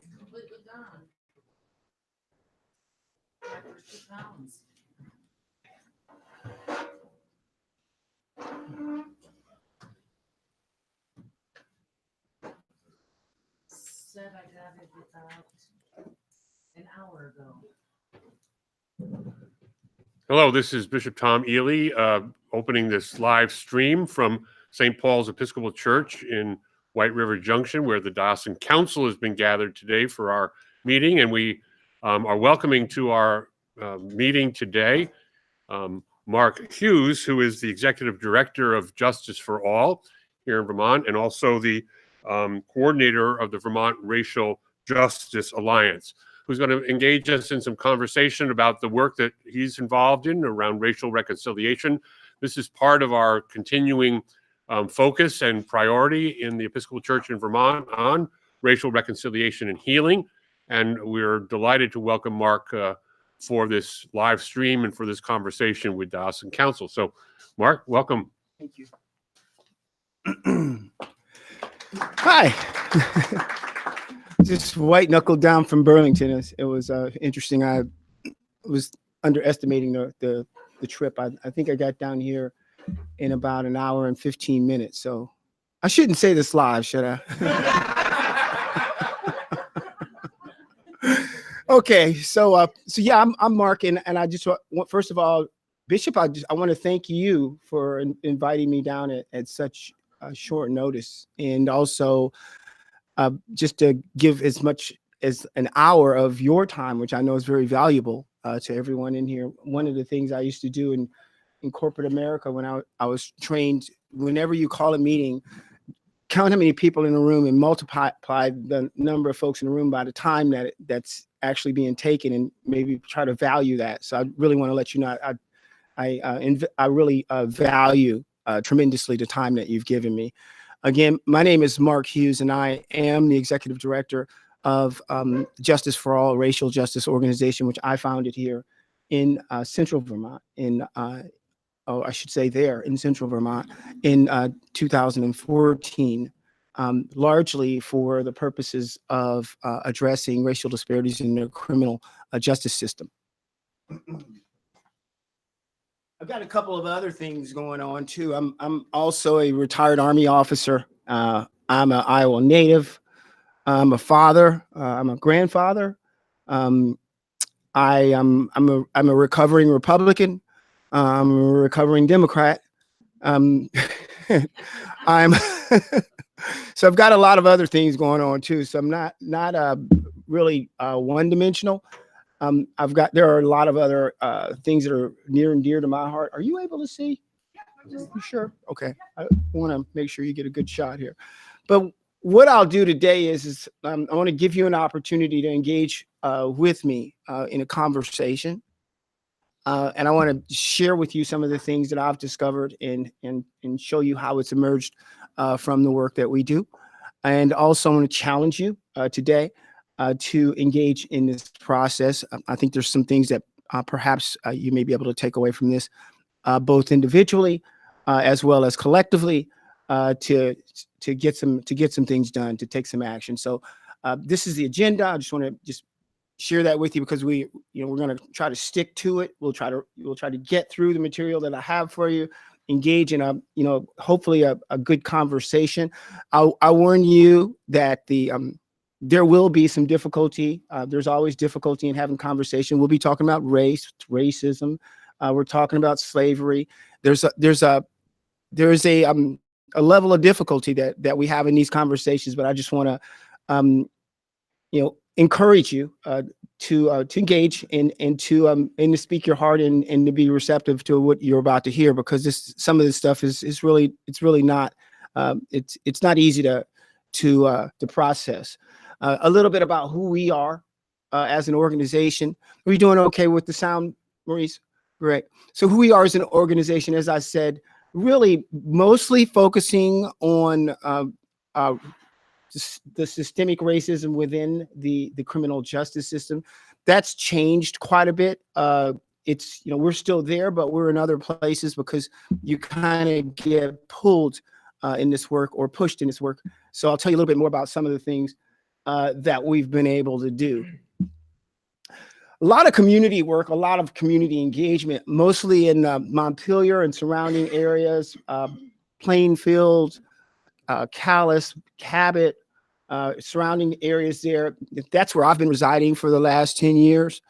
It's completely gone. Like there's 2 pounds. Said I got it about an hour ago. Hello, this is Bishop Tom Ely, opening this live stream from St. Paul's Episcopal Church in White River Junction, where the Diocesan Council has been gathered today for our meeting. And we are welcoming to our meeting today Mark Hughes, who is the Executive Director of Justice for All here in Vermont, and also the coordinator of the Vermont Racial Justice Alliance, who's going to engage us in some conversation about the work that he's involved in around racial reconciliation. This is part of our continuing focus and priority in the Episcopal Church in Vermont on racial reconciliation and healing. And we're delighted to welcome Mark for this live stream and for this conversation with Diocesan Council. So, Mark, welcome. Thank you. Hi. Just white knuckled down from Burlington. It was interesting. I was underestimating the trip. I think I got down here in about an hour and 15 minutes. So I shouldn't say this live, should I? Okay, so yeah, I'm Mark, and I just want, first of all, Bishop, I want to thank you for inviting me down at such short notice, and also just to give as much as an hour of your time, which I know is very valuable to everyone in here. One of the things I used to do in corporate America when I was trained, whenever you call a meeting, count how many people in the room and multiply the number of folks in the room by the time that's actually being taken, and maybe try to value that. So I really want to let you know I really value tremendously the time that you've given me. Again, my name is Mark Hughes, and I am the Executive Director of Justice for All, Racial Justice Organization, which I founded here in Central Vermont, I should say there in Central Vermont in 2014, largely for the purposes of addressing racial disparities in the criminal justice system. I've got a couple of other things going on too. I'm also a retired Army officer. I'm an Iowa native. I'm a father. I'm a grandfather. I'm a recovering Republican. I'm a recovering Democrat. So I've got a lot of other things going on too. So I'm not really one-dimensional. There are a lot of other things that are near and dear to my heart. Are you able to see? You sure? Okay. I want to make sure you get a good shot here. But what I'll do today is I want to give you an opportunity to engage with me in a conversation. And I want to share with you some of the things that I've discovered and show you how it's emerged from the work that we do. And also I want to challenge you today to engage in this process. I think there's some things that perhaps you may be able to take away from this, both individually as well as collectively, to get some things done, to take some action. So this is the agenda. I just want to share that with you because we're going to try to stick to it. We'll try to get through the material that I have for you, engage in hopefully a good conversation. I warn you that there will be some difficulty. There's always difficulty in having conversation. We'll be talking about racism. We're talking about slavery. There's a level of difficulty that we have in these conversations, but I just want to encourage you to engage and to speak your heart and to be receptive to what you're about to hear, because some of this stuff is really not it's not easy to process. A little bit about who we are as an organization. Are we doing okay with the sound, Maurice? Great. So who we are as an organization, as I said, really mostly focusing on the systemic racism within the criminal justice system. That's changed quite a bit. We're still there, but we're in other places because you kind of get pulled in this work or pushed in this work. So I'll tell you a little bit more about some of the things that we've been able to do. A lot of community work, a lot of community engagement, mostly in Montpelier and surrounding areas, Plainfield, Calais, Cabot, surrounding areas there. That's where I've been residing for the last 10 years.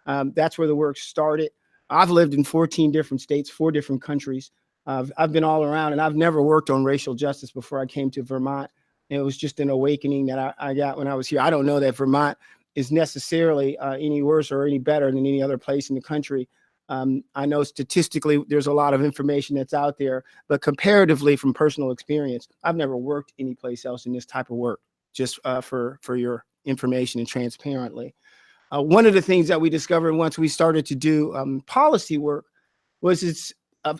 That's where the work started. I've lived in 14 different states, 4 different countries. I've been all around, and I've never worked on racial justice before I came to Vermont. It was just an awakening that I got when I was here. I don't know that Vermont is necessarily any worse or any better than any other place in the country. I know statistically there's a lot of information that's out there, but comparatively from personal experience, I've never worked anyplace else in this type of work, just for your information and transparently. One of the things that we discovered once we started to do policy work was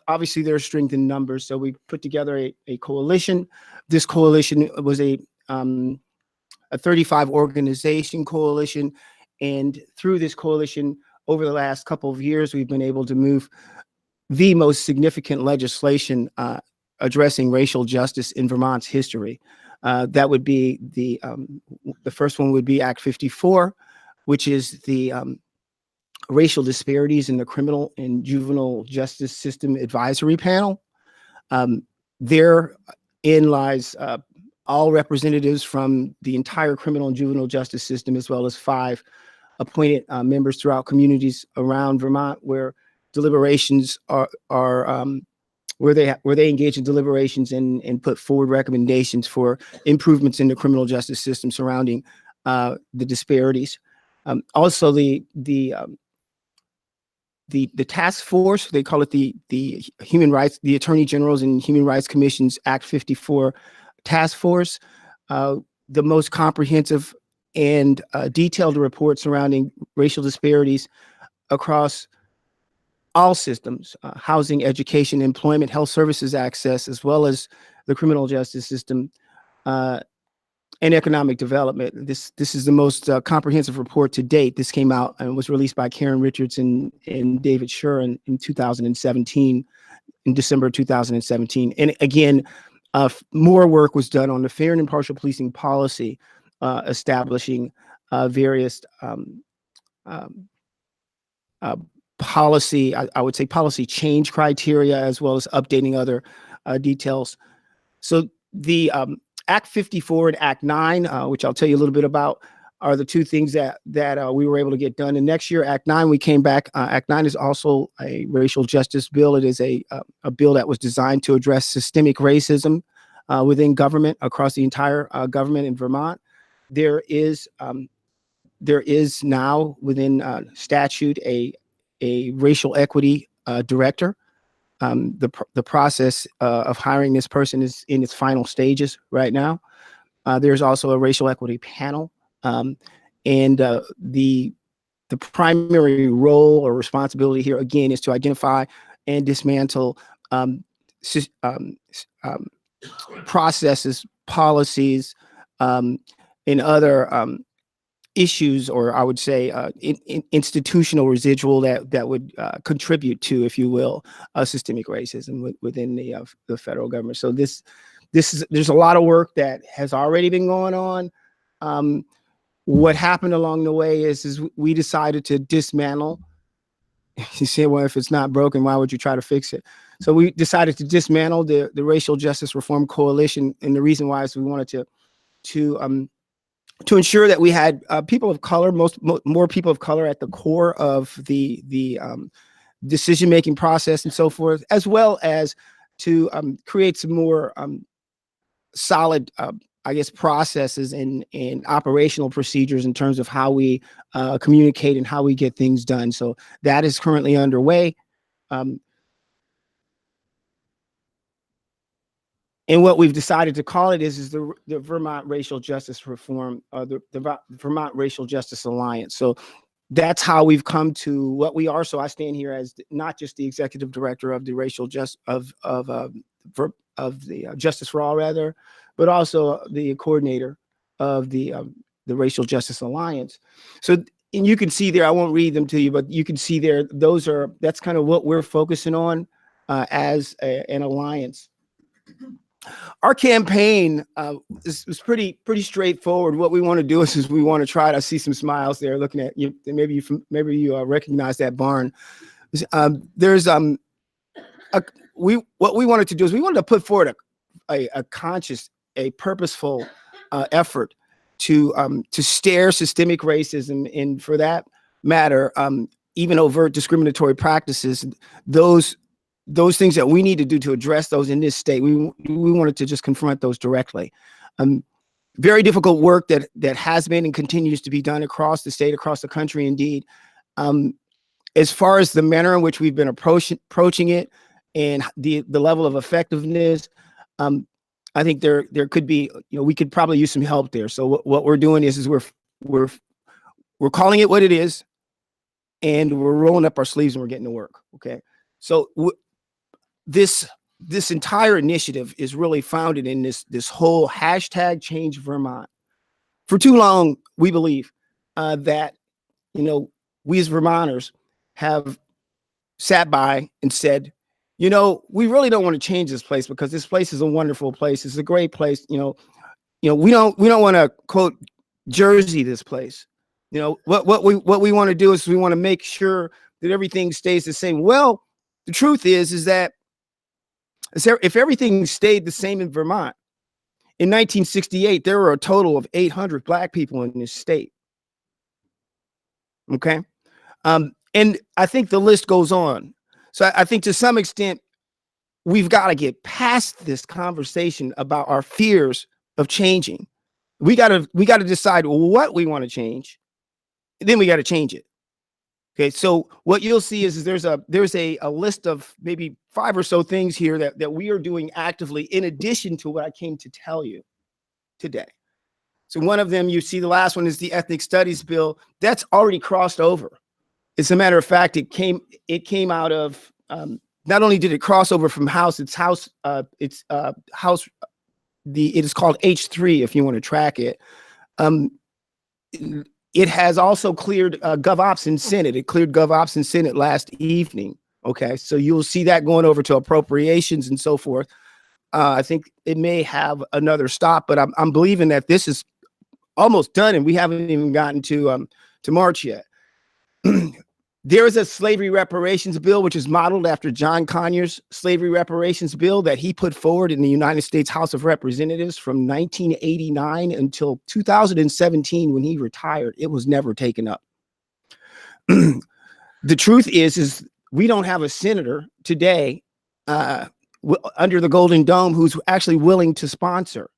obviously there's strength in numbers. So we put together a coalition. This coalition was a 35 organization coalition. And through this coalition, over the last couple of years, we've been able to move the most significant legislation addressing racial justice in Vermont's history. That would be the first one would be Act 54, which is the Racial Disparities in the Criminal and Juvenile Justice System Advisory Panel. Therein lies all representatives from the entire criminal and juvenile justice system, as well as 5 appointed members throughout communities around Vermont, where deliberations are where they engage in deliberations and put forward recommendations for improvements in the criminal justice system surrounding the disparities. Also, the task force, they call it the Human Rights, the Attorney General's and Human Rights Commission's Act 54 task force, the most comprehensive and detailed report surrounding racial disparities across all systems, housing, education, employment, health services access, as well as the criminal justice system and economic development. This is the most comprehensive report to date. This came out and was released by Karen Richardson and David Schur in 2017, in December 2017. And again, more work was done on the fair and impartial policing policy, establishing various policy, I would say policy change criteria, as well as updating other details. So the Act 54 and Act 9, which I'll tell you a little bit about, are the 2 things that we were able to get done. And next year, Act 9, we came back. Act 9 is also a racial justice bill. It is a bill that was designed to address systemic racism within government, across the entire government in Vermont. There is now within statute a racial equity director. The process of hiring this person is in its final stages right now. There's also a racial equity panel, and the primary role or responsibility here again is to identify and dismantle processes, policies, and other issues, or I would say institutional residual that would contribute to, if you will, systemic racism within the federal government. So there's a lot of work that has already been going on. What happened along the way is we decided to dismantle. You say, well, if it's not broken, why would you try to fix it? So we decided to dismantle the Racial Justice Reform Coalition, and the reason why is we wanted to ensure that we had people of color, more people of color at the core of the decision-making process and so forth, as well as to create some more solid, I guess, processes and operational procedures in terms of how we communicate and how we get things done. So that is currently underway. And what we've decided to call it is the Vermont Racial Justice Reform, the Vermont Racial Justice Alliance. So that's how we've come to what we are. So I stand here as not just the executive director of the Justice for All, rather, but also the coordinator of the Racial Justice Alliance. So, and you can see there, I won't read them to you, but you can see there, that's kind of what we're focusing on as an alliance. Our campaign is pretty straightforward. What we want to do is we want to try to see some smiles there. Looking at you, maybe you recognize that barn. There's what we wanted to do is we wanted to put forward a conscious, a purposeful effort to stare systemic racism, and for that matter, even overt discriminatory practices. Those things that we need to do to address those in this state, we wanted to just confront those directly. Very difficult work that has been and continues to be done across the state, across the country, indeed. As far as the manner in which we've been approaching it and the level of effectiveness, I think there could be, we could probably use some help there. So what we're doing is we're calling it what it is, and we're rolling up our sleeves and we're getting to work. Okay, so this entire initiative is really founded in this whole hashtag Change Vermont. For too long, we believe that we as Vermonters have sat by and said, we really don't want to change this place because this place is a wonderful place. It's a great place. We don't want to quote Jersey this place. What we want to do is we want to make sure that everything stays the same. Well, the truth is that if everything stayed the same in Vermont, in 1968, there were a total of 800 Black people in this state. Okay. And I think the list goes on. So I think to some extent, we've got to get past this conversation about our fears of changing. We got to decide what we want to change. Then we got to change it. Okay, so what you'll see is there's a list of maybe 5 or so things here that we are doing actively in addition to what I came to tell you today. So one of them, you see the last one is the Ethnic Studies Bill. That's already crossed over. As a matter of fact, it came out of, not only did it cross over from House, it is called H3 if you want to track it. It has also cleared GovOps in Senate. It cleared GovOps in Senate last evening. Okay, so you'll see that going over to appropriations and so forth. I think it may have another stop, but I'm believing that this is almost done, and we haven't even gotten to March yet. There is a slavery reparations bill, which is modeled after John Conyers' slavery reparations bill that he put forward in the United States House of Representatives from 1989 until 2017 when he retired. It was never taken up. The truth is we don't have a senator today under the Golden Dome who's actually willing to sponsor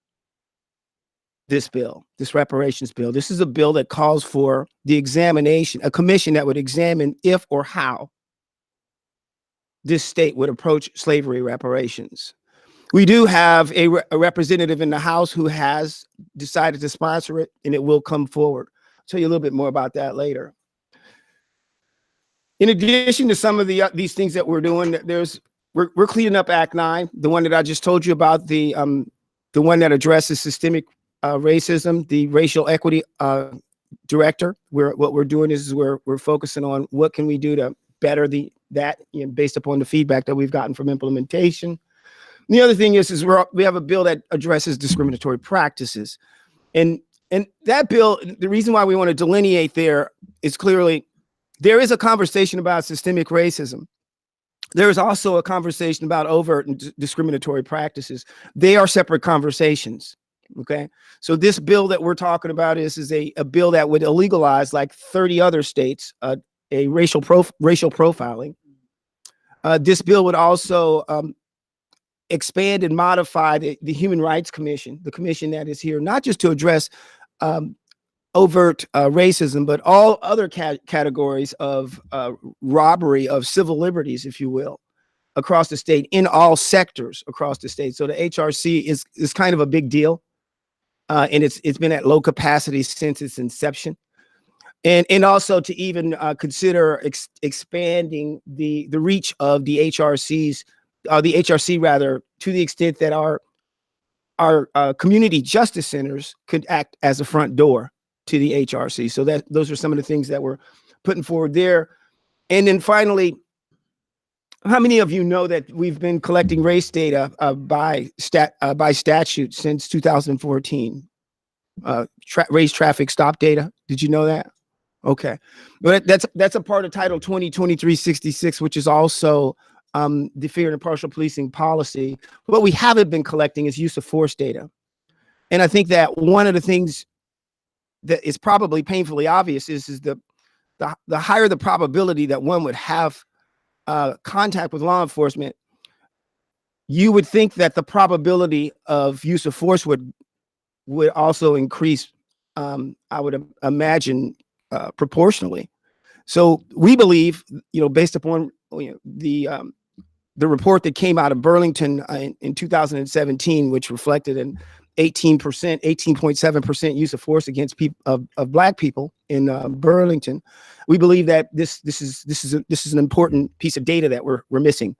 this bill, this reparations bill. This is a bill that calls for the examination, a commission that would examine if or how this state would approach slavery reparations. We do have a representative in the House who has decided to sponsor it, and it will come forward. I'll tell you a little bit more about that later. In addition to some of these things that we're doing, we're cleaning up Act 9, the one that I just told you about, the one that addresses systemic racism, the racial equity director. What we're doing is we're focusing on what can we do to better that based upon the feedback that we've gotten from implementation. And the other thing is we have a bill that addresses discriminatory practices, and that bill, the reason why we want to delineate there is clearly there is a conversation about systemic racism. There is also a conversation about overt and discriminatory practices. They are separate conversations. Okay, so this bill that we're talking about is a bill that would illegalize, like 30 other states, a racial profiling. This bill would also expand and modify the Human Rights Commission, the commission that is here, not just to address overt racism, but all other categories of robbery of civil liberties, if you will, across the state, in all sectors across the state. So the HRC is kind of a big deal. And it's been at low capacity since its inception, and also to even consider expanding the reach of the HRC rather, to the extent that our community justice centers could act as a front door to the HRC. So those are some of the things that we're putting forward there. And then finally, How many of you know that we've been collecting race data by statute since 2014? Race traffic stop data. Did you know that? Okay, but that's a part of Title 202366, which is also the fair and impartial policing policy. What we haven't been collecting is use of force data, and I think that one of the things that is probably painfully obvious is the higher the probability that one would have contact with law enforcement, you would think that the probability of use of force would also increase. I would imagine proportionally. So we believe, based upon the report that came out of Burlington in 2017, which reflected an 18.7% use of force against people of Black people in Burlington. We believe that this is an important piece of data that we're missing.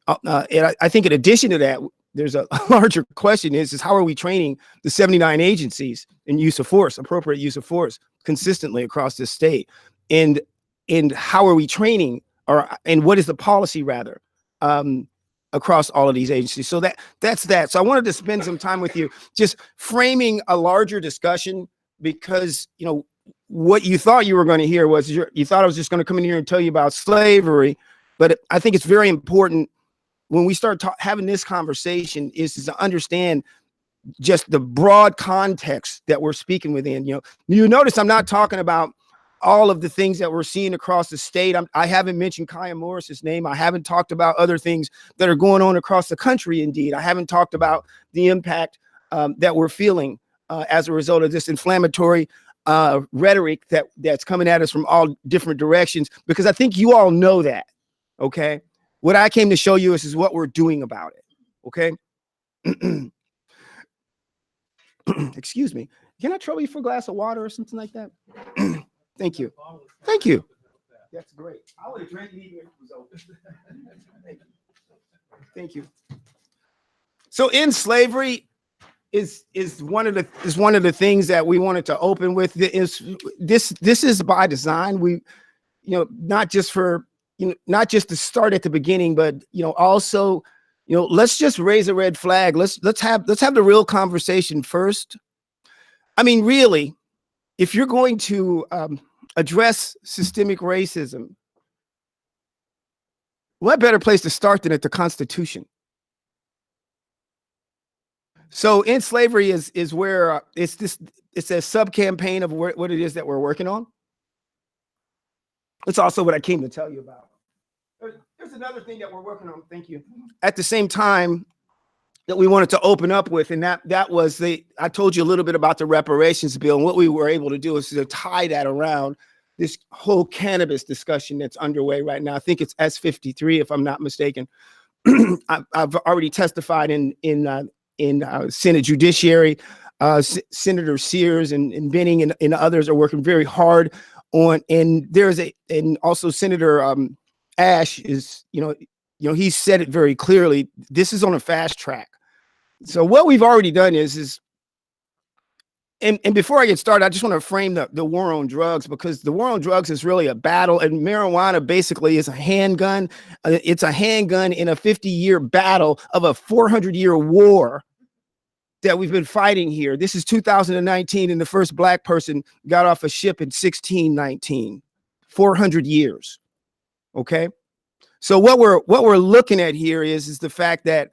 And I think in addition to that, there's a larger question is how are we training the 79 agencies in use of force, appropriate use of force, consistently across this state? And how are we training, and what is the policy rather, across all of these agencies? So that's that. So I wanted to spend some time with you just framing a larger discussion, because what you thought you were going to hear was you thought I was just going to come in here and tell you about slavery, but I think it's very important when we start having this conversation is to understand just the broad context that we're speaking within. You notice I'm not talking about all of the things that we're seeing across the state. I haven't mentioned Kaya Morris's name. I haven't talked about other things that are going on across the country. Indeed, I haven't talked about the impact that we're feeling as a result of this inflammatory rhetoric that's coming at us from all different directions, because I think you all know that. Okay. What I came to show you is what we're doing about it. Okay. Excuse me. Can I trouble you for a glass of water or something like that? Thank you. Thank you. That's great. I would have drank it even if it was open. Thank you. Thank you. So in slavery is one of the things that we wanted to open with. This is by design. We, not just to start at the beginning, but also, let's just raise a red flag. Let's have the real conversation first. I mean, really, if you're going to address systemic racism, what better place to start than at the Constitution? So in slavery is where it's a sub campaign of what it is that we're working on. It's also what I came to tell you about. There's another thing that we're working on. Thank you. At the same time that we wanted to open up with, and that was I told you a little bit about the reparations bill, and what we were able to do is to tie that around this whole cannabis discussion that's underway right now. I think it's S53, if I'm not mistaken. I've already testified in Senate Judiciary. Senator Sears and Benning and others are working very hard on, and and also Senator Ash is, he said it very clearly. This is on a fast track. So what we've already done is and before I get started, I just want to frame the war on drugs, because the war on drugs is really a battle, and marijuana basically is a handgun. It's a handgun in a 50-year battle of a 400-year war that we've been fighting here. This is 2019, and the first Black person got off a ship in 1619, 400 years. Okay. So what we're looking at here is the fact that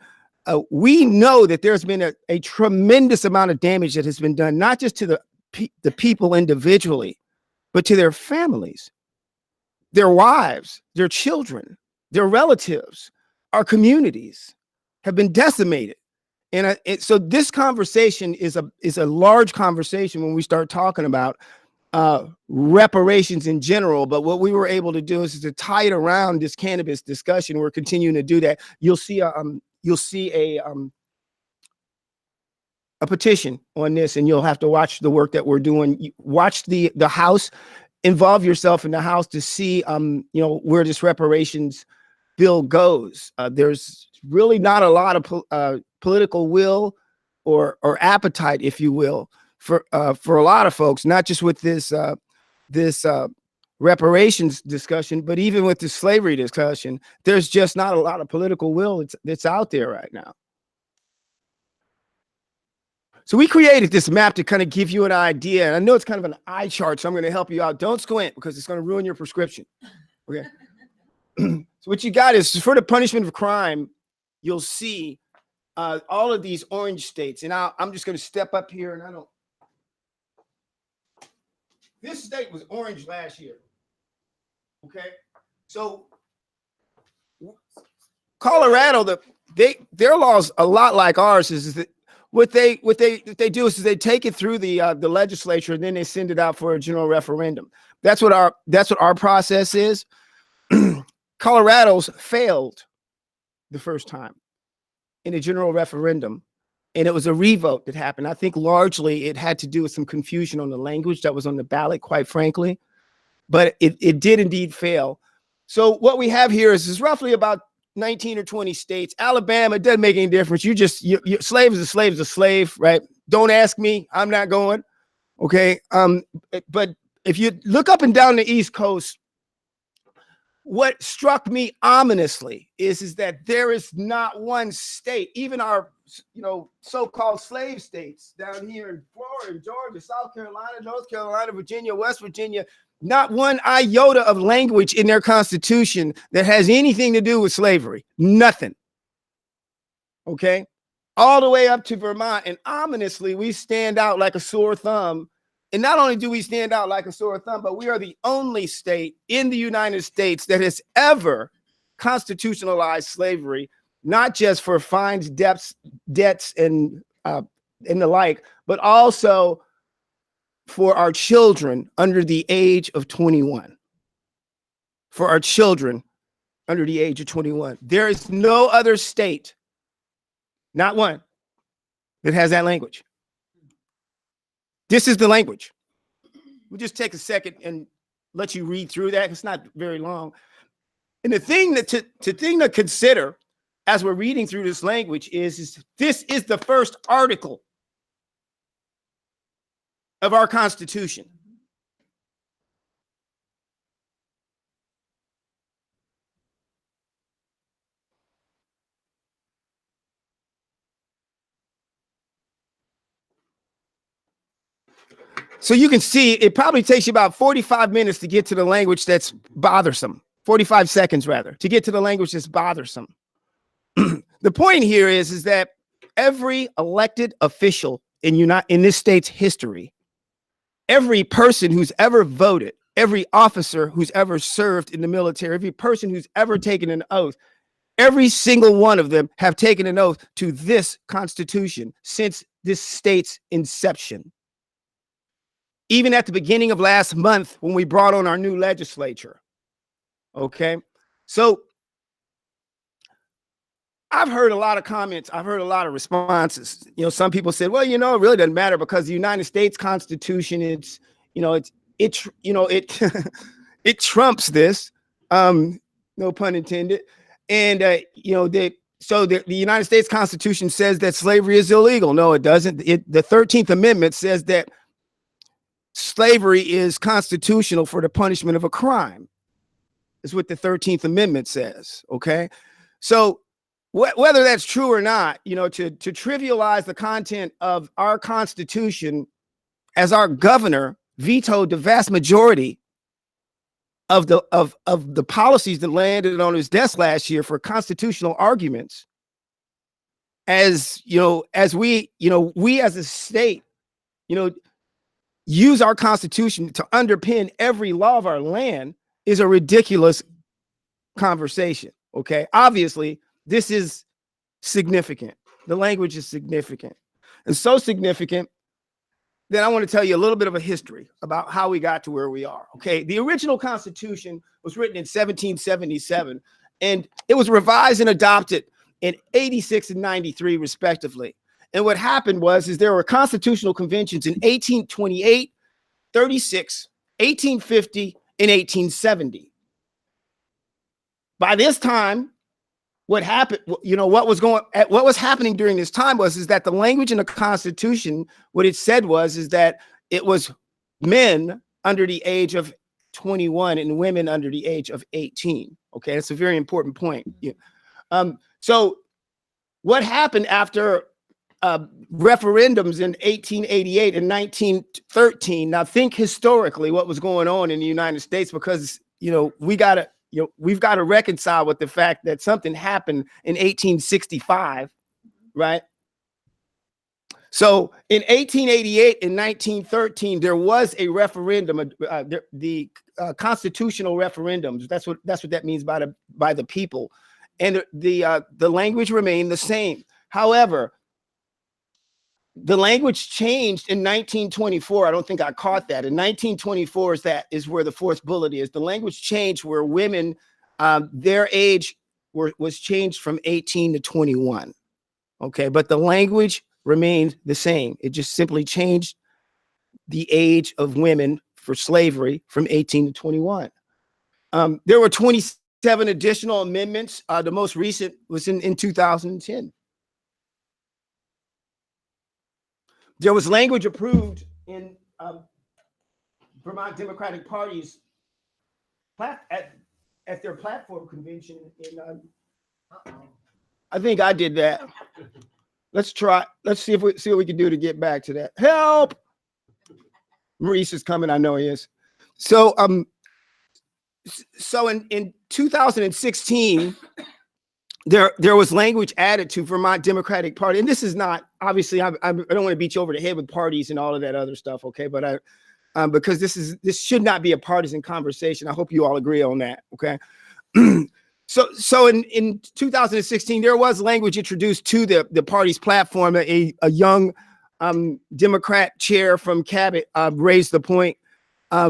we know that there's been a tremendous amount of damage that has been done, not just to the people individually, but to their families, their wives, their children, their relatives. Our communities have been decimated. And so this conversation is a large conversation when we start talking about reparations in general. But what we were able to do is to tie it around this cannabis discussion. We're continuing to do that. You'll see a petition on this, and you'll have to watch the work that we're doing. Watch the House, involve yourself in the House to see where this reparations bill goes. There's really not a lot of political will or appetite, if you will, for a lot of folks, not just with this reparations discussion, but even with the slavery discussion, there's just not a lot of political will that's out there right now. So we created this map to kind of give you an idea. And I know it's kind of an eye chart, so I'm going to help you out. Don't squint because it's going to ruin your prescription. Okay. So what you got is for the punishment of crime, you'll see all of these orange states. And I'm just going to step up here and this state was orange last year. Okay. So Colorado, their laws a lot like ours is that what they do is they take it through the legislature and then they send it out for a general referendum. That's what our process is. Colorado's failed the first time in a general referendum, and it was a revote that happened. I think largely it had to do with some confusion on the language that was on the ballot, quite frankly, but it did indeed fail. So what we have here is roughly about 19 or 20 states. Alabama, it doesn't make any difference. You slave is a slave is a slave, right? Don't ask me. I'm not going. Okay. But if you look up and down the East Coast, what struck me ominously is that there is not one state, even our so-called slave states down here in Florida, Georgia, South Carolina, North Carolina, Virginia, West Virginia, not one iota of language in their constitution that has anything to do with slavery. Nothing. Okay. All the way up to Vermont. And ominously, we stand out like a sore thumb. And not only do we stand out like a sore thumb, but we are the only state in the United States that has ever constitutionalized slavery, not just for fines, debts, and the like, but also for our children under the age of 21. For our children under the age of 21. There is no other state, not one, that has that language. This is the language. We'll just take a second and let you read through that. It's not very long. And the thing to consider as we're reading through this language is this is the first article of our Constitution. So you can see it probably takes you about 45 minutes to get to the language that's bothersome. 45 seconds rather, to get to the language that's bothersome. The point here is that every elected official in this state's history, every person who's ever voted, every officer who's ever served in the military, every person who's ever taken an oath, every single one of them have taken an oath to this Constitution since this state's inception. Even at the beginning of last month when we brought on our new legislature. Okay. So I've heard a lot of comments. I've heard a lot of responses. Some people said, well, it really doesn't matter because the United States Constitution, it trumps this, no pun intended. And, the United States Constitution says that slavery is illegal. No, it doesn't. The 13th Amendment says that slavery is constitutional for the punishment of a crime. Is what the 13th Amendment says. Okay. So whether that's true or not, to trivialize the content of our Constitution, as our governor vetoed the vast majority of the policies that landed on his desk last year for constitutional arguments, as we as a state, use our Constitution to underpin every law of our land is a ridiculous conversation. Okay. Obviously, this is significant. The language is significant, and so significant that I want to tell you a little bit of a history about how we got to where we are. Okay. The original Constitution was written in 1777, and it was revised and adopted in 86 and 93, respectively. And what happened was there were constitutional conventions in 1828, 36, 1850, and 1870. By this time, what happened, what was happening during this time was that the language in the Constitution, what it said was that it was men under the age of 21 and women under the age of 18. Okay, that's a very important point. Yeah. So what happened after referendums in 1888 and 1913? Now think historically what was going on in the United States, because we've got to reconcile with the fact that something happened in 1865, right? So in 1888 and 1913, there was a referendum, the constitutional referendums. That's what that means by the people, and the language remained the same. However, the language changed in 1924. I don't think I caught that. In 1924 is where the fourth bullet is. The language changed where women, their age was changed from 18 to 21. Okay, but the language remained the same. It just simply changed the age of women for slavery from 18 to 21. There were 27 additional amendments. The most recent was in 2010. There was language approved in Vermont Democratic Party's at their platform convention in I think I did that. Let's see what we can do to get back to that. Help! Maurice is coming. I know he is. So in 2016, there was language added to Vermont Democratic Party, and this is not obviously. I don't want to beat you over the head with parties and all of that other stuff, okay? But because this should not be a partisan conversation. I hope you all agree on that, okay? So in 2016, there was language introduced to the party's platform. A young Democrat chair from Cabot raised the point.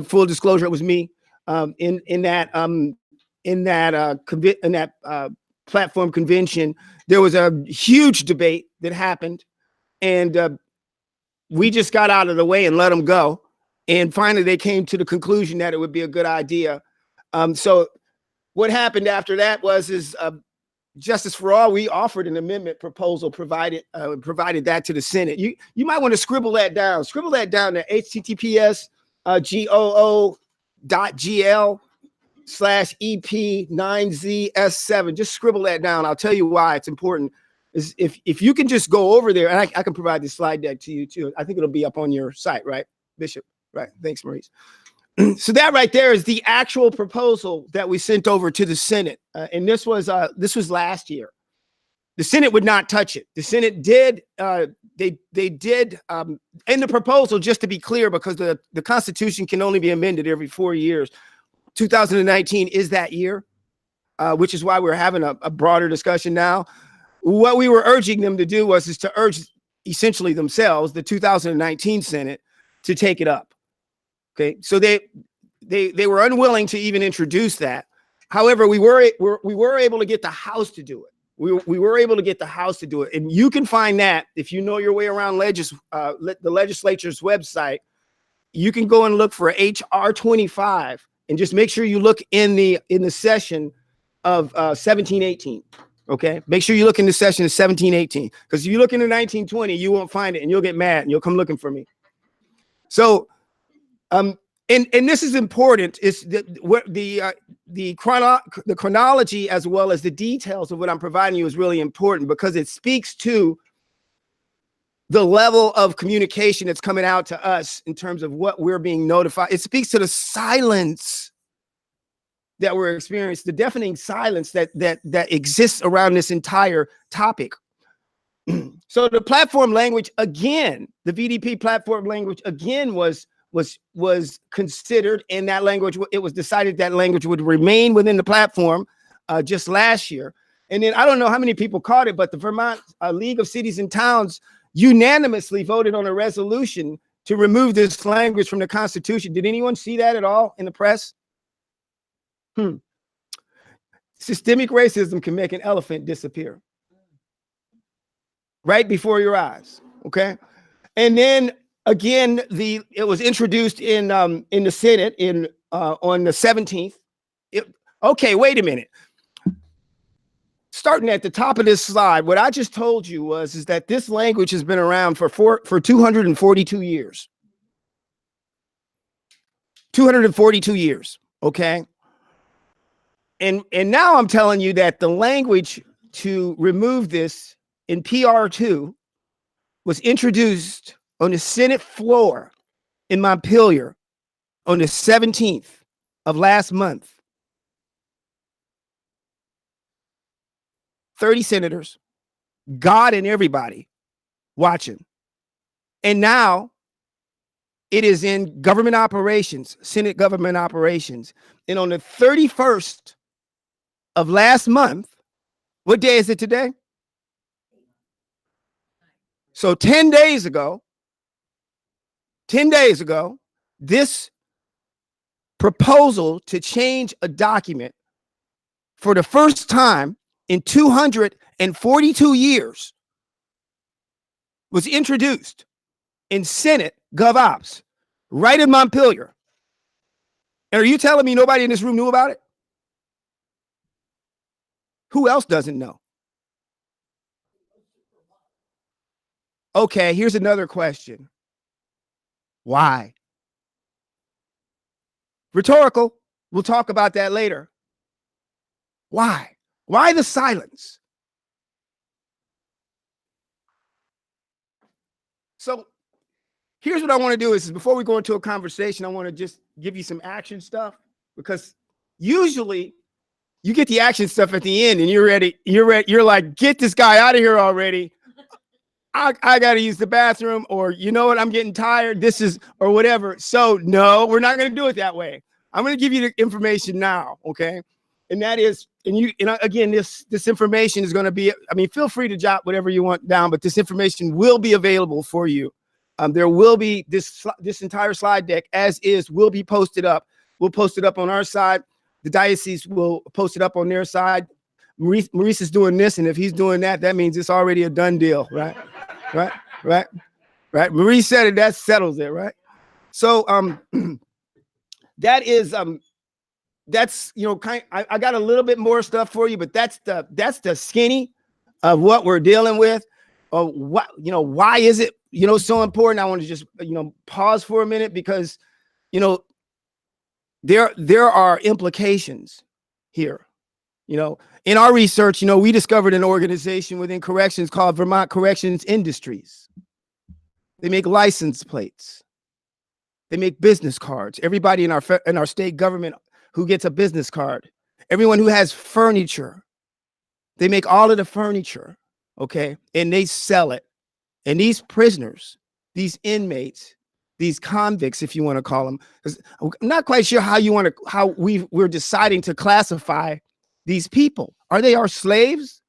Full disclosure, it was me. In that platform convention, there was a huge debate that happened, and we just got out of the way and let them go. And finally, they came to the conclusion that it would be a good idea. So what happened after that was Justice for All. We offered an amendment proposal, provided that to the Senate. You might want to scribble that down. Scribble that down to https:/EP9ZS7. Just scribble that down. I'll tell you why it's important. Is if you can just go over there, and I can provide the slide deck to you too. I think it'll be up on your site, right, Bishop? Right. Thanks, Maurice. So that right there is the actual proposal that we sent over to the Senate, and this was last year. The Senate would not touch it. The Senate did. They did in the proposal, just to be clear, because the Constitution can only be amended every 4 years. 2019 is that year, which is why we're having a broader discussion now. What we were urging them to do is to urge essentially themselves, the 2019 Senate, to take it up. Okay, so they were unwilling to even introduce that. However, we were able to get the House to do it. We were able to get the House to do it, and you can find that if you know your way around the legislature's website. You can go and look for HR 25, and just make sure you look in the session of 1718. Okay, make sure you look in the session of 1718, because if you look into 1920, you won't find it, and you'll get mad, and you'll come looking for me. So. And this is important. Is the chronology as well as the details of what I'm providing you is really important, because it speaks to the level of communication that's coming out to us in terms of what we're being notified. It speaks to the silence that we're experiencing, the deafening silence that exists around this entire topic. So the platform language again, the VDP platform language again was considered, and that language, it was decided that language would remain within the platform just last year. And then I don't know how many people caught it, but the Vermont League of Cities and Towns unanimously voted on a resolution to remove this language from the Constitution. Did anyone see that at all in the press? Systemic racism can make an elephant disappear right before your eyes. Okay, and then again, it was introduced in the Senate on the 17th. Okay, wait a minute. Starting at the top of this slide, what I just told you is that this language has been around for 242 years. 242 years. Okay. And now I'm telling you that the language to remove this in PR2 was introduced on the Senate floor in Montpelier on the 17th of last month. 30 senators, God and everybody watching. And now it is in government operations, Senate government operations. And on the 31st of last month, what day is it today? So 10 days ago, this proposal to change a document for the first time in 242 years was introduced in Senate GovOps right in Montpelier. And are you telling me nobody in this room knew about it? Who else doesn't know? Okay, here's another question. Why? Rhetorical. We'll talk about that later. Why? Why the silence? So here's what I want to do is before we go into a conversation, I want to just give you some action stuff, because usually you get the action stuff at the end and you're ready. You're like, get this guy out of here already. I got to use the bathroom, or you know what, I'm getting tired. This is, or whatever. So no, we're not going to do it that way. I'm going to give you the information now. Okay. And that is, again, this information is going to be, I mean, feel free to jot whatever you want down, but this information will be available for you. There will be this entire slide deck as is will be posted up. We'll post it up on our side. The diocese will post it up on their side. Maurice is doing this, and if he's doing that, that means it's already a done deal, right? Right. Maurice said it, that settles it, right? So that is that's, you know, I got a little bit more stuff for you, but that's the skinny of what we're dealing with. What, you know, why is it, you know, so important? I want to just, you know, pause for a minute, because, you know, there are implications here. You know, in our research, you know, we discovered an organization within corrections called Vermont Corrections Industries. They make license plates. They make business cards. Everybody in our state government who gets a business card, everyone who has furniture, they make all of the furniture, okay, and they sell it. And these prisoners, these inmates, these convicts, if you want to call them, I'm not quite sure how we're deciding to classify these people. Are they our slaves?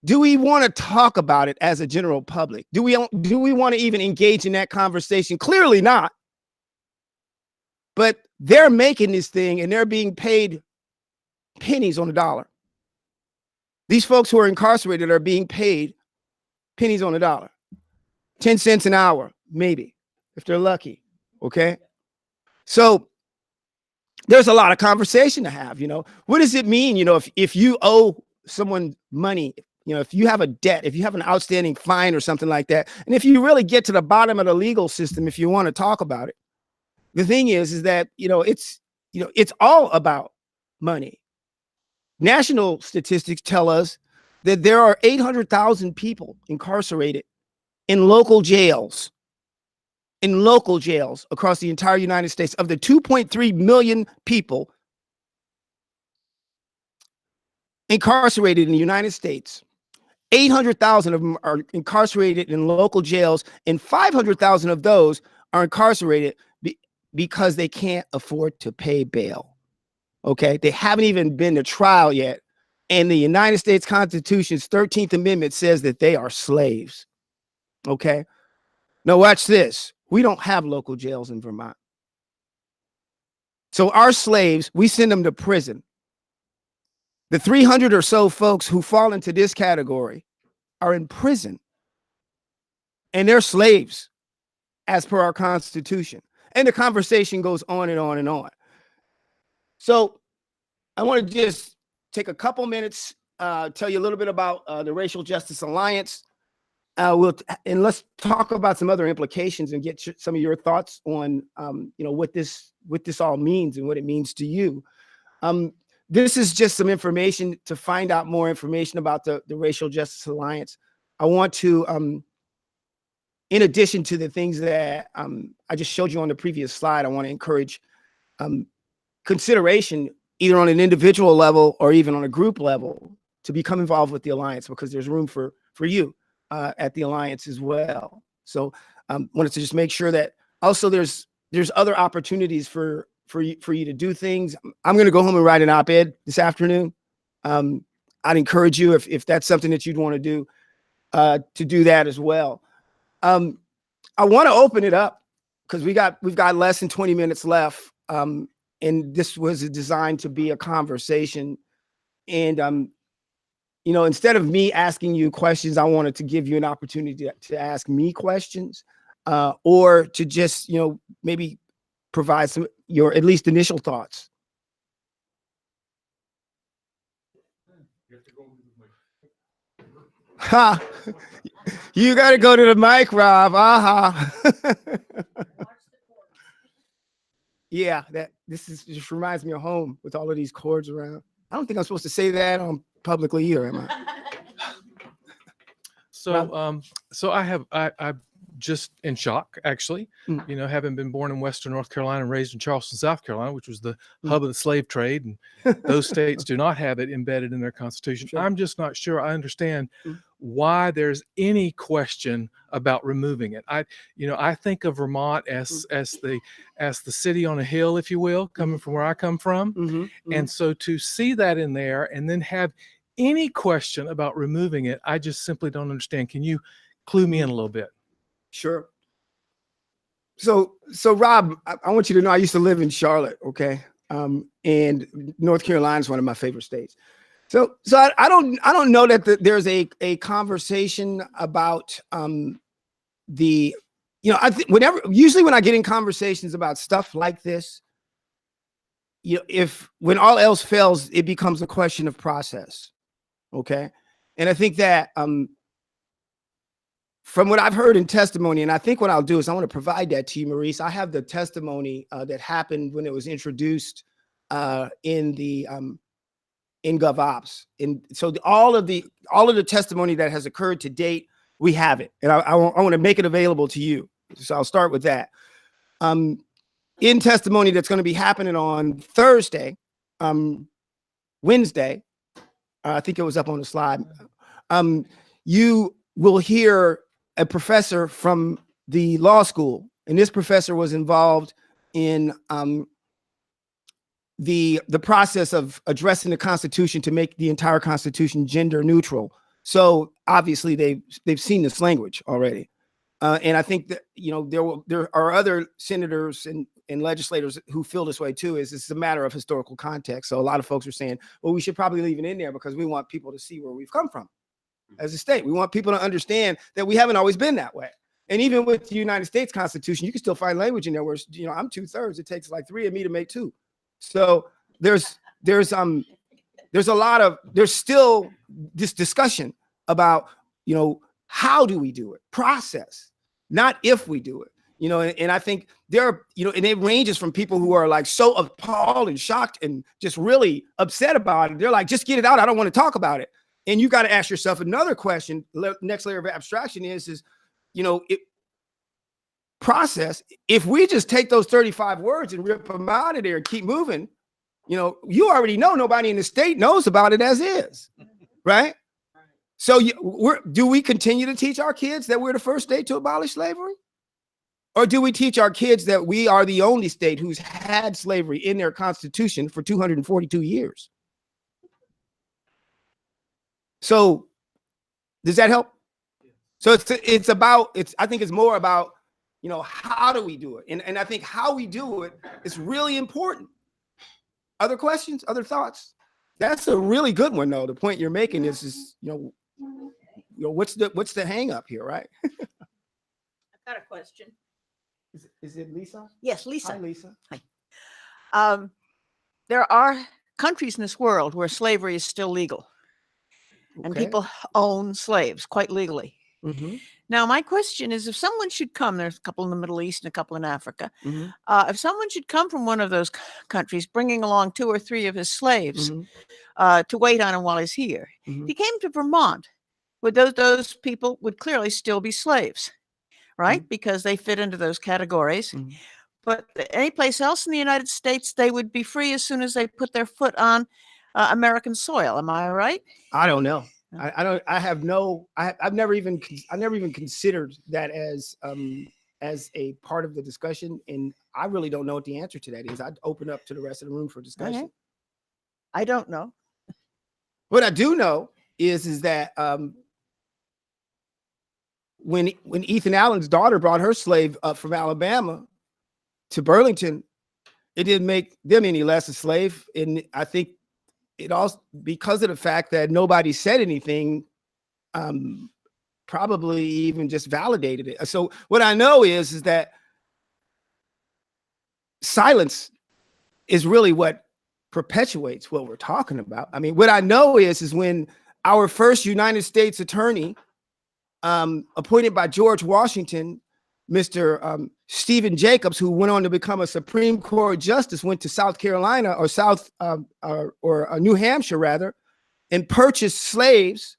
Do we want to talk about it as a general public? Do we want to even engage in that conversation? Clearly not. But they're making this thing and they're being paid pennies on the dollar. These folks who are incarcerated are being paid pennies on the dollar. 10 cents an hour, maybe, if they're lucky. Okay. So there's a lot of conversation to have, you know. What does it mean, you know, if you owe someone money, you know, if you have a debt, if you have an outstanding fine or something like that, and if you really get to the bottom of the legal system, if you want to talk about it, the thing is that, you know, it's all about money. National statistics tell us that there are 800,000 people incarcerated in local jails across the entire United States. Of the 2.3 million people incarcerated in the United States, 800,000 of them are incarcerated in local jails, and 500,000 of those are incarcerated because they can't afford to pay bail. Okay, they haven't even been to trial yet, and the United States Constitution's 13th Amendment says that they are slaves. Okay, now watch this. We don't have local jails in Vermont. So our slaves, we send them to prison. The 300 or so folks who fall into this category are in prison, and they're slaves as per our Constitution. And the conversation goes on and on and on. So I want to just take a couple minutes, tell you a little bit about the Racial Justice Alliance. and let's talk about some other implications and get some of your thoughts on, what this all means and what it means to you. This is just some information to find out more information about the Racial Justice Alliance. I want to, in addition to the things that I just showed you on the previous slide, I want to encourage consideration either on an individual level or even on a group level to become involved with the Alliance, because there's room for you at the Alliance as well. So wanted to just make sure that also there's other opportunities for you to do things. I'm going to go home and write an op-ed this afternoon. I'd encourage you, if that's something that you'd want to do that as well. I want to open it up because we've got less than 20 minutes left. And this was designed to be a conversation. And, instead of me asking you questions, I wanted to give you an opportunity to ask me questions, or to just, maybe provide your at least initial thoughts. Ha! You got to go to the mic, Rob. Yeah, this just reminds me of home with all of these cords around. I don't think I'm supposed to say that on publicly either, am I? So, so I'm just in shock, actually. Having been born in Western North Carolina and raised in Charleston, South Carolina, which was the hub of the slave trade, and those states do not have it embedded in their constitution. Sure. I'm just not sure I understand why there's any question about removing it. I think of Vermont as the city on a hill, if you will, coming from where I come from. And so to see that in there and then have any question about removing it, I just simply don't understand. Can you clue me in a little bit? Sure. So Rob, I want you to know I used to live in Charlotte, okay? And North Carolina is one of my favorite states. So I don't know that there's a conversation about I think usually when I get in conversations about stuff like this, when all else fails, it becomes a question of process, okay? And I think that from what I've heard in testimony, and I think what I'll do is I want to provide that to you, Maurice. I have the testimony that happened when it was introduced in GovOps. And so all of the testimony that has occurred to date, we have it. And I want to make it available to you. So I'll start with that. In testimony that's going to be happening on Thursday, Wednesday, I think it was up on the slide, you will hear a professor from the law school, and this professor was involved in the process of addressing the Constitution to make the entire Constitution gender neutral. So obviously they've seen this language already, and I think that there are other senators and legislators who feel this way too. It's a matter of historical context. So a lot of folks are saying, well, we should probably leave it in there because we want people to see where we've come from as a state. We want people to understand that we haven't always been that way. And even with the United States Constitution, you can still find language in there where, I'm 2/3. It takes like 3 of me to make 2. So there's still this discussion about, how do we do it? Process, not if we do it. And I think there are, and it ranges from people who are like so appalled and shocked and just really upset about it. They're like, just get it out. I don't want to talk about it. And you got to ask yourself another question. Next layer of abstraction is process. If we just take those 35 words and rip them out of there and keep moving, you already know nobody in the state knows about it as is, right? So do we continue to teach our kids that we're the first state to abolish slavery? Or do we teach our kids that we are the only state who's had slavery in their constitution for 242 years? So does that help? So I think it's more about, how do we do it? And I think how we do it is really important. Other questions, other thoughts? That's a really good one though. The point you're making is what's the hang up here, right? I've got a question. Is it Lisa? Yes, Lisa. Hi, Lisa. Hi. There are countries in this world where slavery is still legal. And Okay. people own slaves quite legally. Mhm. Now, my question is, if someone should come, there's a couple in the Middle East and a couple in Africa. Mhm. If someone should come from one of those countries, bringing along 2 or 3 of his slaves Mhm. to wait on him while he's here, if Mhm. he came to Vermont, would those people would clearly still be slaves, right? Because they fit into those categories. Mhm. But any place else in the United States, they would be free as soon as they put their foot on American soil. Am I right? I don't know. Yeah. I don't. I have no. I've never even. I never even considered that as a part of the discussion, and I really don't know what the answer to that is. I'd open up to the rest of the room for discussion. Okay. I don't know. What I do know is that when Ethan Allen's daughter brought her slave up from Alabama to Burlington, it didn't make them any less a slave. And I think it also, because of the fact that nobody said anything, probably even just validated it. So what I know is that silence is really what perpetuates what we're talking about. I mean, what I know is when our first United States attorney, appointed by George Washington, Mr. Stephen Jacobs, who went on to become a Supreme Court justice, went to South Carolina or New Hampshire rather, and purchased slaves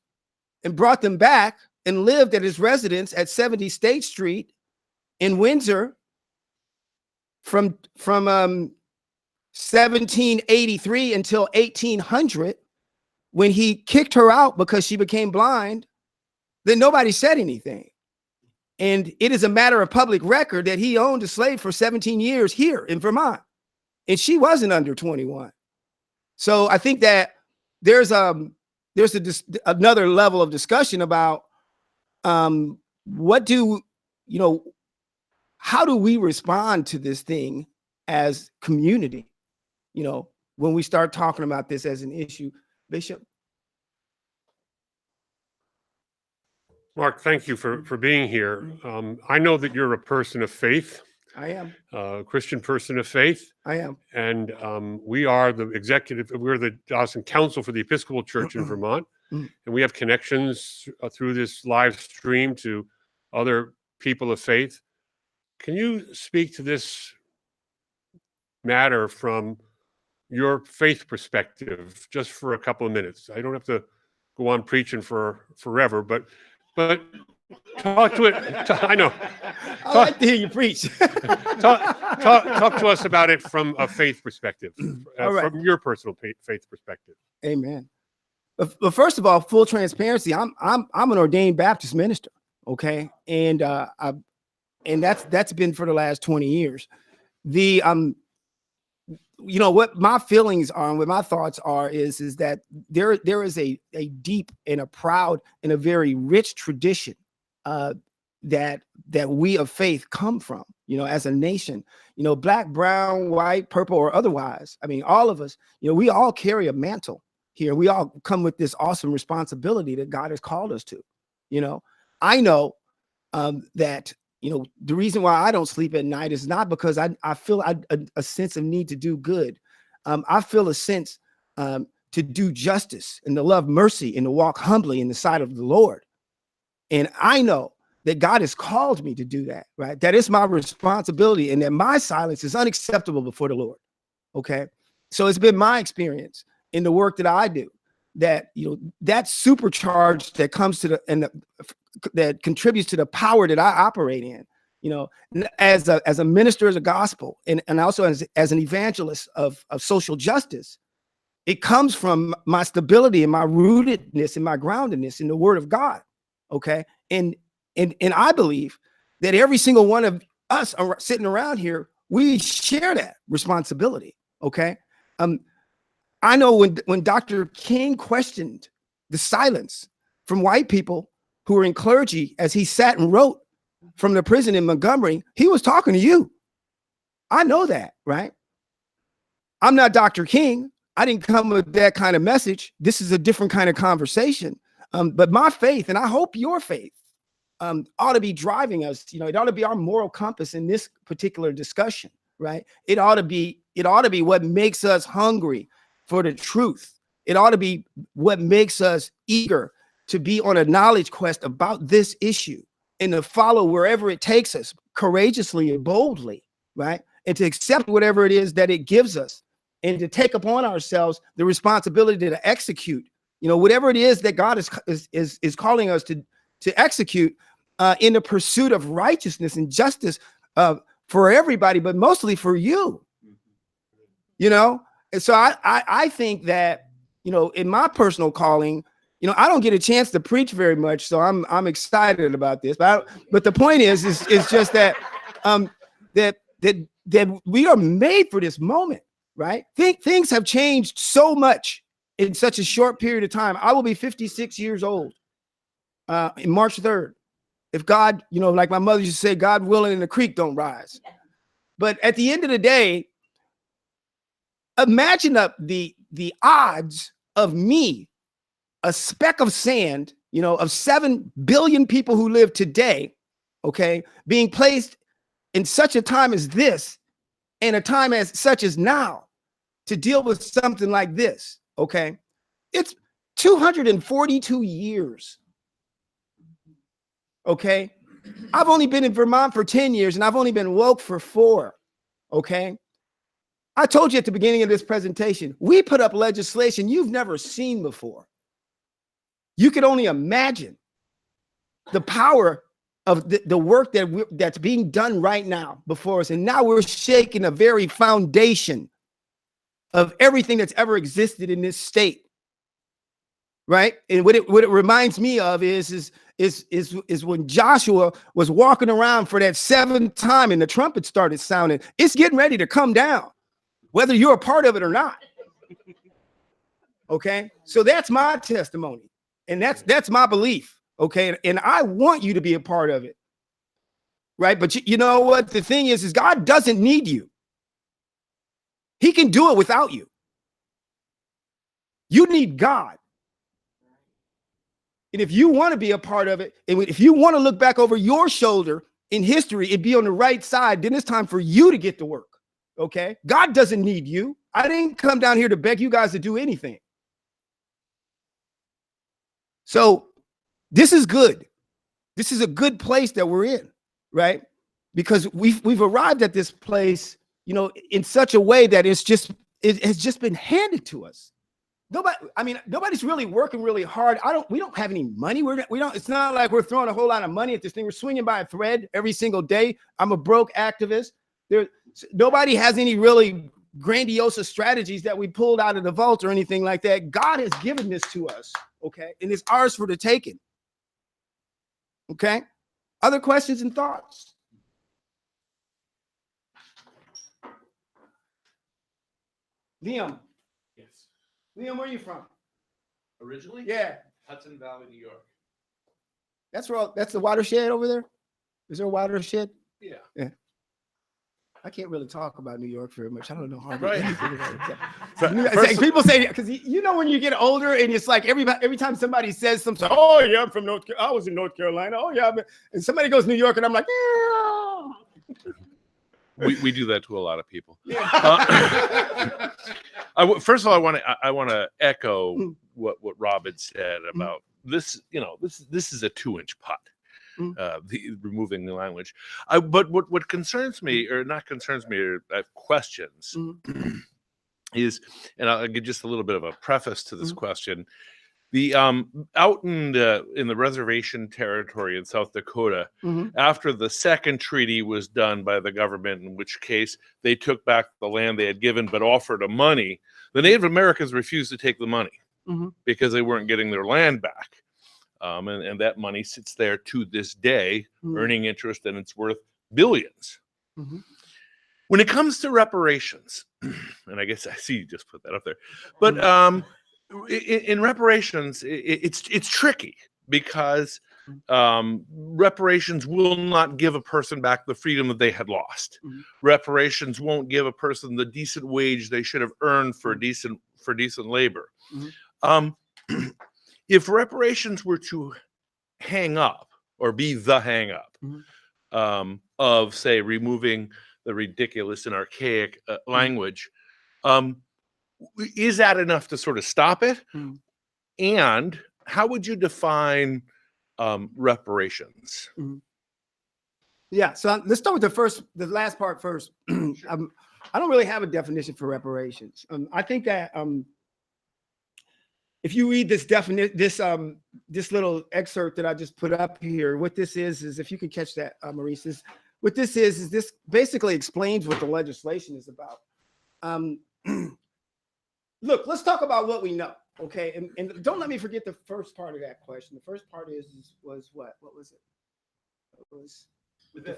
and brought them back and lived at his residence at 70 State Street in Windsor from 1783 until 1800, when he kicked her out because she became blind. Then nobody said anything. And it is a matter of public record that he owned a slave for 17 years here in Vermont, and she wasn't under 21. So I think that there's another level of discussion about how do we respond to this thing as community, when we start talking about this as an issue. Bishop? Mark, thank you for being here. I know that you're a person of faith. I am. A Christian person of faith. I am. And we are we're the Dawson Council for the Episcopal Church in Vermont. And we have connections through this live stream to other people of faith. Can you speak to this matter from your faith perspective, just for a couple of minutes? I don't have to go on preaching for forever, but talk to it. I know. I like to hear you preach. Talk to us about it from a faith perspective, All right. from your personal faith perspective. Amen. But first of all, full transparency, I'm an ordained Baptist minister. Okay, and that's been for the last 20 years. What my feelings are and what my thoughts are is that there is a deep and a proud and a very rich tradition that we of faith come from, as a nation, black, brown, white, purple, or otherwise. I mean, all of us, we all carry a mantle here. We all come with this awesome responsibility that God has called us to. I know that the reason why I don't sleep at night is not because I feel a sense of need to do good. I feel a sense to do justice and to love mercy and to walk humbly in the sight of the Lord. And I know that God has called me to do that, right? That is my responsibility, and that my silence is unacceptable before the Lord. Okay. So it's been my experience in the work that I do that, that supercharge that comes to that contributes to the power that I operate in, as a minister of the gospel and also as an evangelist of social justice. It comes from my stability and my rootedness and my groundedness in the word of God. Okay. And I believe that every single one of us sitting around here, we share that responsibility. Okay. I know when Dr. King questioned the silence from white people who were in clergy as he sat and wrote from the prison in Montgomery, he was talking to you. I know that, right? I'm not Dr. King. I didn't come with that kind of message. This is a different kind of conversation. But my faith, and I hope your faith, ought to be driving us. It ought to be our moral compass in this particular discussion, right? It ought to be what makes us hungry for the truth. It ought to be what makes us eager to be on a knowledge quest about this issue and to follow wherever it takes us courageously and boldly, right? And to accept whatever it is that it gives us and to take upon ourselves the responsibility to execute, whatever it is that God is calling us to execute in the pursuit of righteousness and justice for everybody, but mostly for you, And so I think that, in my personal calling, I don't get a chance to preach very much, so I'm excited about this. But the point is just that that we are made for this moment, right? Things have changed so much in such a short period of time. I will be 56 years old in March 3rd. If God, like my mother used to say, God willing and the creek don't rise. But at the end of the day, imagine the odds of me, a speck of sand, of 7 billion people who live today, okay, being placed in such a time as this and a time as such as now to deal with something like this, okay? It's 242 years, okay? I've only been in Vermont for 10 years and I've only been woke for 4, okay? I told you at the beginning of this presentation, we put up legislation you've never seen before. You could only imagine the power of the work that's being done right now before us. And now we're shaking the very foundation of everything that's ever existed in this state, right? And what it reminds me of is when Joshua was walking around for that 7th time and the trumpet started sounding. It's getting ready to come down, whether you're a part of it or not. Okay, so that's my testimony, and that's my belief. Okay, and I want you to be a part of it, right? But you know what? The thing is God doesn't need you. He can do it without you. You need God. And if you want to be a part of it, and if you want to look back over your shoulder in history and be on the right side, then it's time for you to get to work. Okay? God doesn't need you. I didn't come down here to beg you guys to do anything. So this is good. This is a good place that we're in, right? Because we've arrived at this place, in such a way that it has just been handed to us. Nobody's really working really hard. We don't have any money. It's not like we're throwing a whole lot of money at this thing. We're swinging by a thread every single day. I'm a broke activist. Nobody has any really grandiose strategies that we pulled out of the vault or anything like that. God has given this to us, okay? And it's ours for the taking. Okay? Other questions and thoughts? Liam. Yes. Liam, where are you from? Originally? Yeah. Hudson Valley, New York. That's the watershed over there? Is there a watershed? Yeah. I can't really talk about New York very much. I don't know how. Right. People say, because when you get older and it's like every time somebody says something, oh yeah, I'm from North Carolina. I was in North Carolina. Oh yeah, and somebody goes New York and I'm like, yeah. We do that to a lot of people. First of all, I want to echo what Rob had said about this. This is a 2-inch putt. Removing the language, but what concerns me, or not concerns me, or questions, is, and I'll give just a little bit of a preface to this question. The out in the reservation territory in South Dakota, after the second treaty was done by the government, in which case they took back the land they had given but offered them money, the Native Americans refused to take the money because they weren't getting their land back. And that money sits there to this day, earning interest, and it's worth billions. When it comes to reparations, and I guess I see you just put that up there, but in reparations, it's tricky because reparations will not give a person back the freedom that they had lost. Reparations won't give a person the decent wage they should have earned for decent labor. If reparations were to hang up or be the hang up of, say, removing the ridiculous and archaic language, is that enough to sort of stop it? And how would you define reparations? Yeah, so let's start with the last part first. I don't really have a definition for reparations. I think that if you read this this little excerpt that I just put up here, what this is if you can catch that, Maurice, what this is this basically explains what the legislation is about. Look, let's talk about what we know, okay? And don't let me forget the first part of that question. The first part was what? What was it? It was the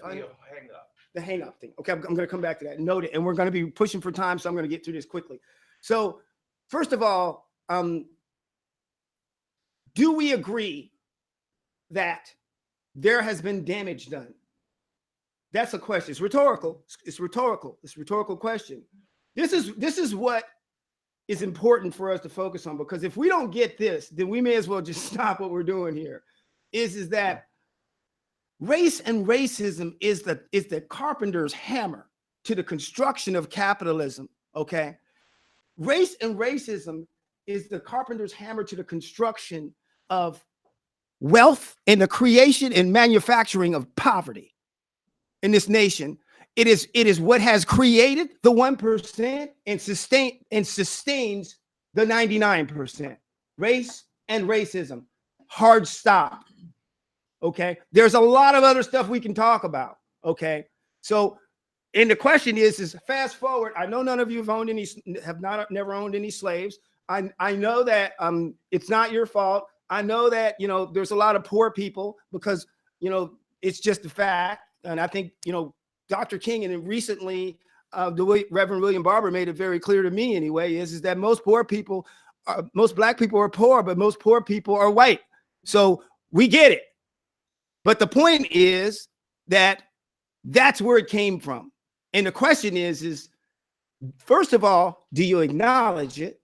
hang up thing. Okay, I'm going to come back to that. Note it, and we're going to be pushing for time, so I'm going to get through this quickly. So, first of all, do we agree that there has been damage done? That's a question. It's rhetorical. It's rhetorical. It's a rhetorical question. This is what is important for us to focus on, because if we don't get this, then we may as well just stop what we're doing here. Is that race and racism is the carpenter's hammer to the construction of capitalism, okay? Race and racism is the carpenter's hammer to the construction of wealth and the creation and manufacturing of poverty in this nation. It is what has created the 1% and sustains the 99%. Race and racism, hard stop. Okay, there's a lot of other stuff we can talk about. Okay, so, and the question is fast forward. I know none of you have never owned any slaves. I know that it's not your fault. I know that there's a lot of poor people because it's just a fact. And I think Dr. King and recently the Reverend William Barber made it very clear to me anyway is that most Black people are poor, but most poor people are white. So we get it. But the point is that that's where it came from. And the question is first of all, do you acknowledge it?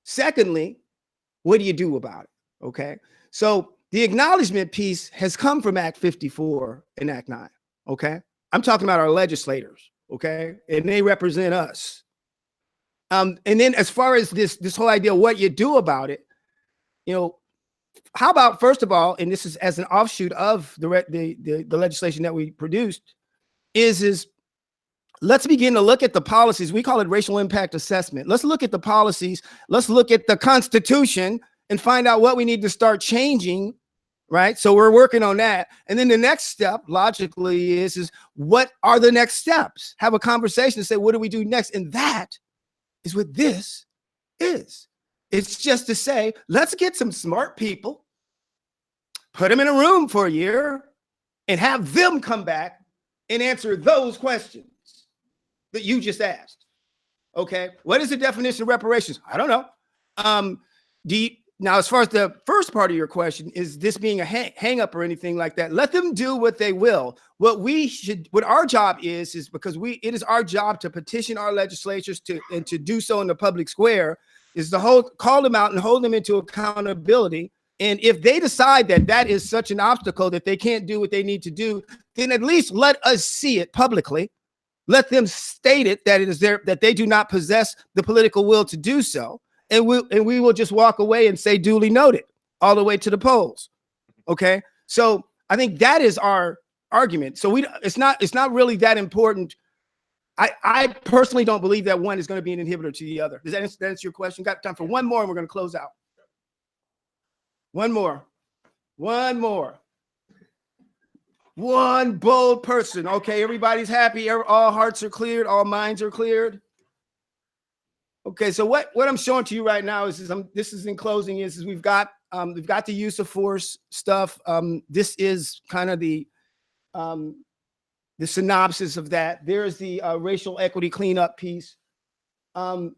Secondly, what do you do about it? Okay. So the acknowledgement piece has come from Act 54 and Act 9. Okay. I'm talking about our legislators. Okay. And they represent us. And then as far as this whole idea of what you do about it, how about, first of all, and this is as an offshoot of the legislation that we produced, is let's begin to look at the policies. We call it racial impact assessment. Let's look at the policies. Let's look at the Constitution and find out what we need to start changing, right? So we're working on that. And then the next step, logically, is what are the next steps? Have a conversation and say, what do we do next? And that is what this is. It's just to say, let's get some smart people, put them in a room for a year, and have them come back and answer those questions that you just asked. Okay, what is the definition of reparations? I don't know. Now, as far as the first part of your question, is this being a hang up or anything like that? Let them do what they will. What our job is because it is our job to petition our legislatures and to do so in the public square, is to call them out and hold them into accountability. And if they decide that is such an obstacle that they can't do what they need to do, then at least let us see it publicly. Let them state it that it is that they do not possess the political will to do so. And we will just walk away and say duly noted all the way to the polls. Okay. So I think that is our argument. So it's not really that important. I personally don't believe that one is going to be an inhibitor to the other. Does that answer your question? Got time for one more and we're going to close out. One more. One bold person. Okay, everybody's happy. All hearts are cleared. All minds are cleared. Okay, so what I'm showing to you right now is this is in closing is we've got the use of force stuff. This is kind of the synopsis of that. There's the racial equity cleanup piece. And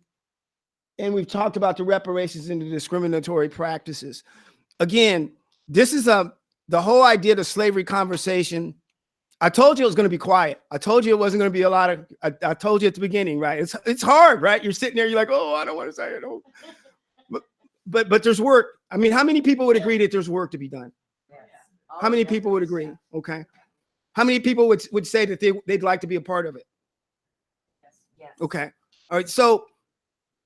we've talked about the reparations and the discriminatory practices. Again, this is the whole idea of the slavery conversation. I told you it was going to be quiet. I told you it wasn't going to be a lot of, I told you at the beginning, right? It's hard, right? You're sitting there, you're like, oh, I don't want to say it. Oh. But there's work. I mean, how many people would agree that there's work to be done? How many people would agree? Okay. How many people would say that they'd like to be a part of it? Yes. Okay. All right. So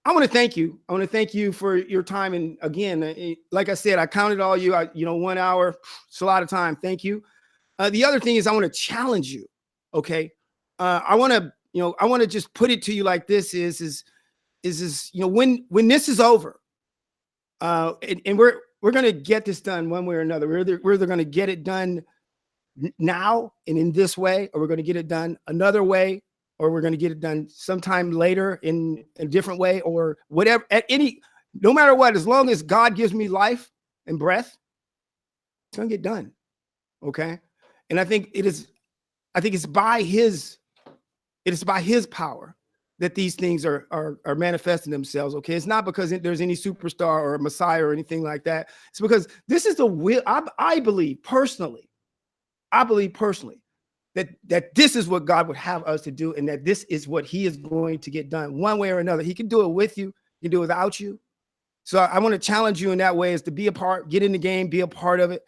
I want to thank you. I want to thank you for your time. And again, like I said, I counted all you. 1 hour, it's a lot of time. Thank you. The other thing is, I want to challenge you. Okay, I want to just put it to you like this: is when this is over, and we're going to get this done one way or another. We're either going to get it done now and in this way, or we're going to get it done another way, or we're going to get it done sometime later in a different way, or whatever. No matter what, as long as God gives me life and breath, it's going to get done. Okay. And I think it's by his power that these things are manifesting themselves. Okay. It's not because there's any superstar or a Messiah or anything like that. It's because this is the will. I believe personally that this is what God would have us to do, and that this is what he is going to get done one way or another. He can do it with you. He can do it without you. So I want to challenge you in that way, is to be a part, get in the game, be a part of it.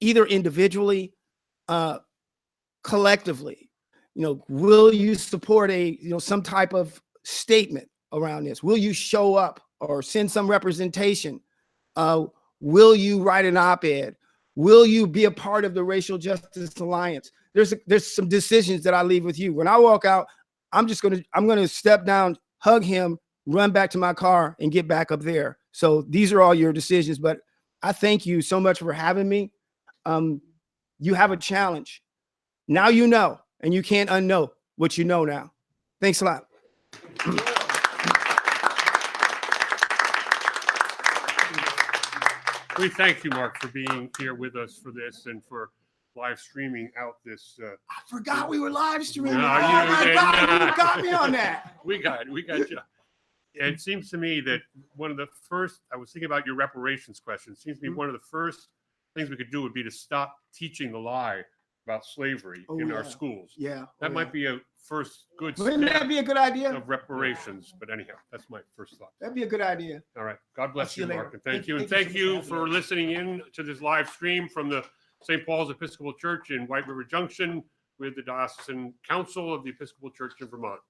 Either individually, collectively. Will you support some type of statement around this? Will you show up or send some representation? Will you write an op-ed? Will you be a part of the Racial Justice Alliance? There's some decisions that I leave with you. When I walk out, I'm going to step down, hug him, run back to my car, and get back up there. So these are all your decisions, but I thank you so much for having me. You have a challenge. Now you know, and you can't unknow what you know now. Thanks a lot. We thank you, Mark, for being here with us for this and for live streaming out this. I forgot we were live streaming. No, oh my God, you got me on that. We got you. It seems to me that one of the first, I was thinking about your reparations question. It seems to me one of the first things we could do would be to stop teaching the lie about slavery in our schools. Yeah. That might be a first good Wouldn't step that be a good idea? of reparations. But anyhow, that's my first thought. That'd be a good idea. All right. God bless you, later. Mark. And thank you. And thank you for listening in to this live stream from the St. Paul's Episcopal Church in White River Junction with the Diocesan Council of the Episcopal Church in Vermont.